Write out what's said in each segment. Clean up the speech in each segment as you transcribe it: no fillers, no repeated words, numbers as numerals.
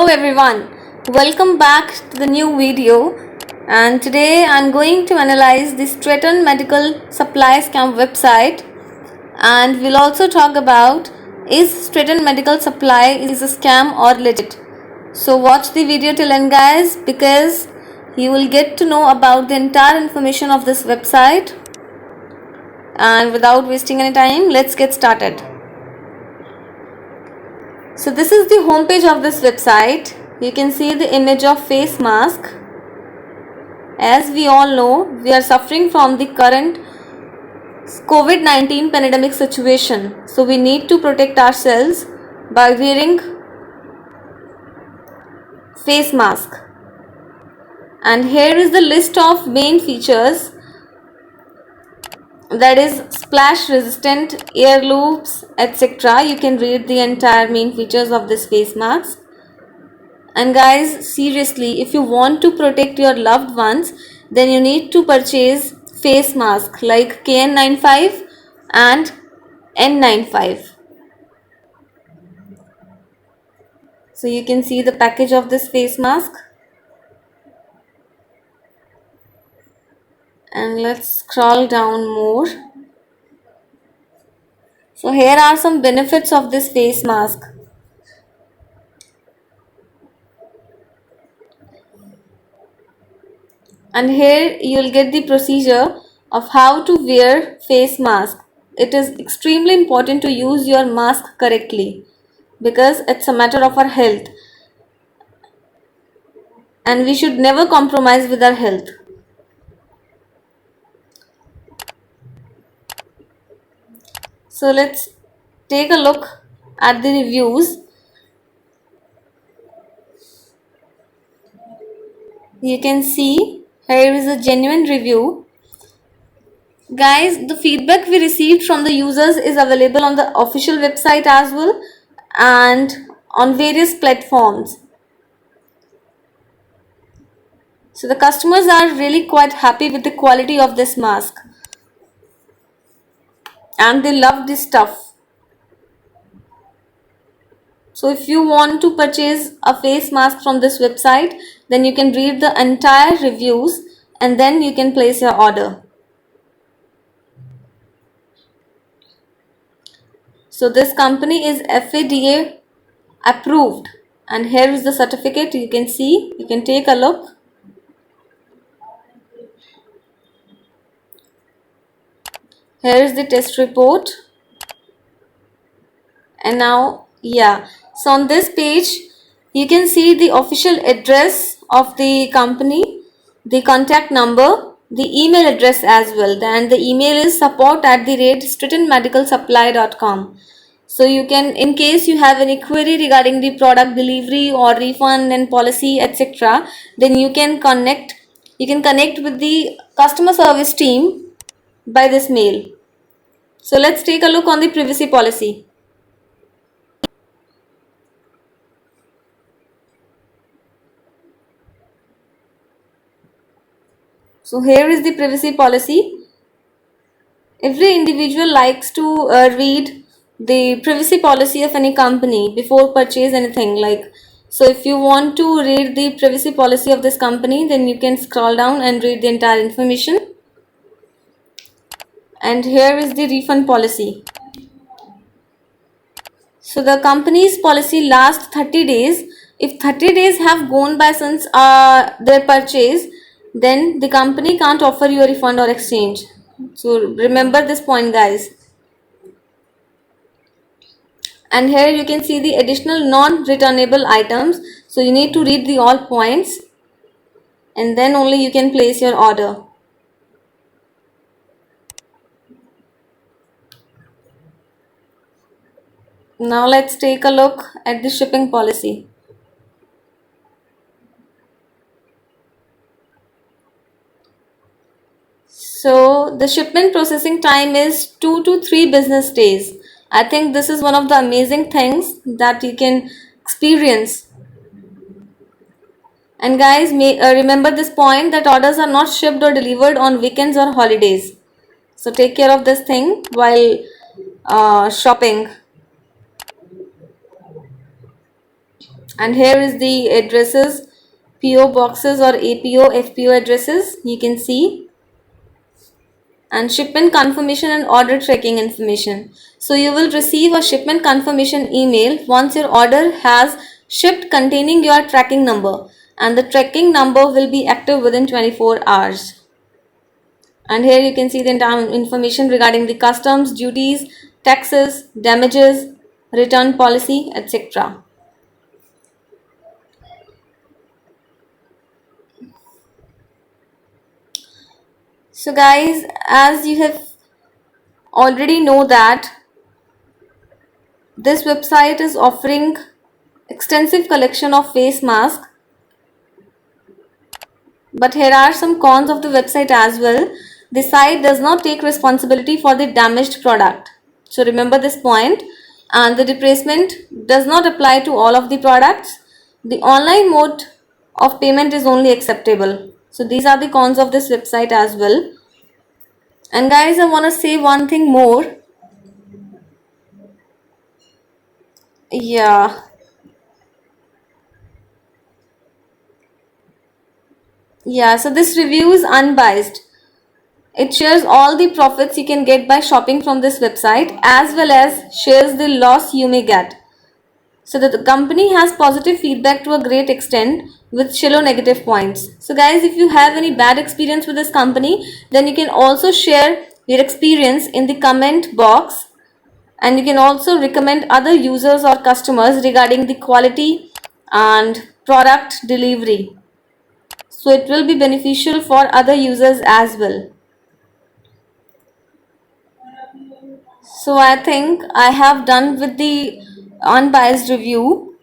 everyone, welcome back to the new video, and today I'm going to analyze the Stratton Medical Supply Scam website, and we'll also talk about is Stratton Medical Supply is a scam or legit. So watch the video till end guys, because you will get to know about the entire information of this website. And without wasting any time, let's get started. So this is the homepage of this website. You can see the image of face mask. As we all know, we are suffering from the current COVID-19 pandemic situation. So we need to protect ourselves by wearing face mask. And here is the list of main features, that is splash resistant, air loops, etc. You can read the entire main features of this face mask. And guys, seriously, if you want to protect your loved ones, then you need to purchase face mask like KN95 and N95. So you can see the package of this face mask. And let's scroll down more. So here are some benefits of this face mask. And here you will get the procedure of how to wear face mask. It is extremely important to use your mask correctly, because it's a matter of our health, and we should never compromise with our health. So let's take a look at the reviews. You can see here is a genuine review. Guys, the feedback we received from the users is available on the official website as well and on various platforms. So the customers are really quite happy with the quality of this mask, and they love this stuff. So if you want to purchase a face mask from this website, then you can read the entire reviews and then you can place your order. So this company is FDA approved, and here is the certificate. You can see, you can take a look. Here is the test report. And now, so on this page you can see the official address of the company, the contact number, the email address as well, and the email is support@strattonmedicalsupply.com. So you can, in case you have any query regarding the product delivery or refund and policy, etc., then you can connect with the customer service team by this mail. So let's take a look on the privacy policy. So here is the privacy policy. Every individual likes to read the privacy policy of any company before purchase anything. So if you want to read the privacy policy of this company, then you can scroll down and read the entire information. And here is the refund policy. So the company's policy lasts 30 days. If 30 days have gone by since their purchase, then the company can't offer you a refund or exchange. So remember this point, guys. And here you can see the additional non-returnable items. So you need to read the all points, and then only you can place your order. Now let's take a look at the shipping policy. So the shipment processing time is 2 to 3 business days. I think this is one of the amazing things that you can experience. And guys, remember this point, that orders are not shipped or delivered on weekends or holidays. So take care of this thing while shopping. And here is the addresses, PO boxes or APO, FPO addresses, you can see, and shipment confirmation and order tracking information. So you will receive a shipment confirmation email once your order has shipped containing your tracking number, and the tracking number will be active within 24 hours. And here you can see the entire information regarding the customs, duties, taxes, damages, return policy, etc. So guys, as you have already know that this website is offering extensive collection of face masks, but here are some cons of the website as well. The site does not take responsibility for the damaged product, so remember this point. And the replacement does not apply to all of the products. The online mode of payment is only acceptable. So these are the cons of this website as well. And guys, I want to say one thing more. Yeah, so this review is unbiased. It shares all the profits you can get by shopping from this website, as well as shares the loss you may get. So that the company has positive feedback to a great extent with shallow negative points. So guys, if you have any bad experience with this company, then you can also share your experience in the comment box, and you can also recommend other users or customers regarding the quality and product delivery. So it will be beneficial for other users as well. So I think I have done with the unbiased review,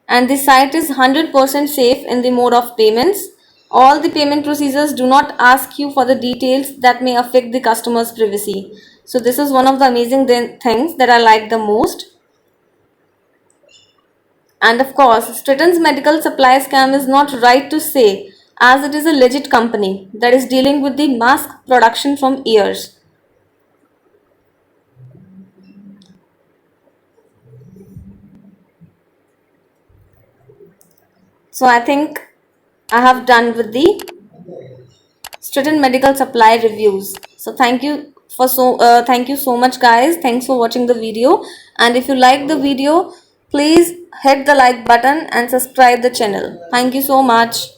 and the site is 100% safe in the mode of payments. All the payment procedures do not ask you for the details that may affect the customer's privacy. So this is one of the amazing things that I like the most. And of course, Stratton's medical supply scam is not right to say, as it is a legit company that is dealing with the mask production from years. So I think I have done with the Stratton Medical Supply reviews. So thank you so much guys. Thanks for watching the video, and if you like the video, please hit the like button and subscribe the channel. Thank you so much.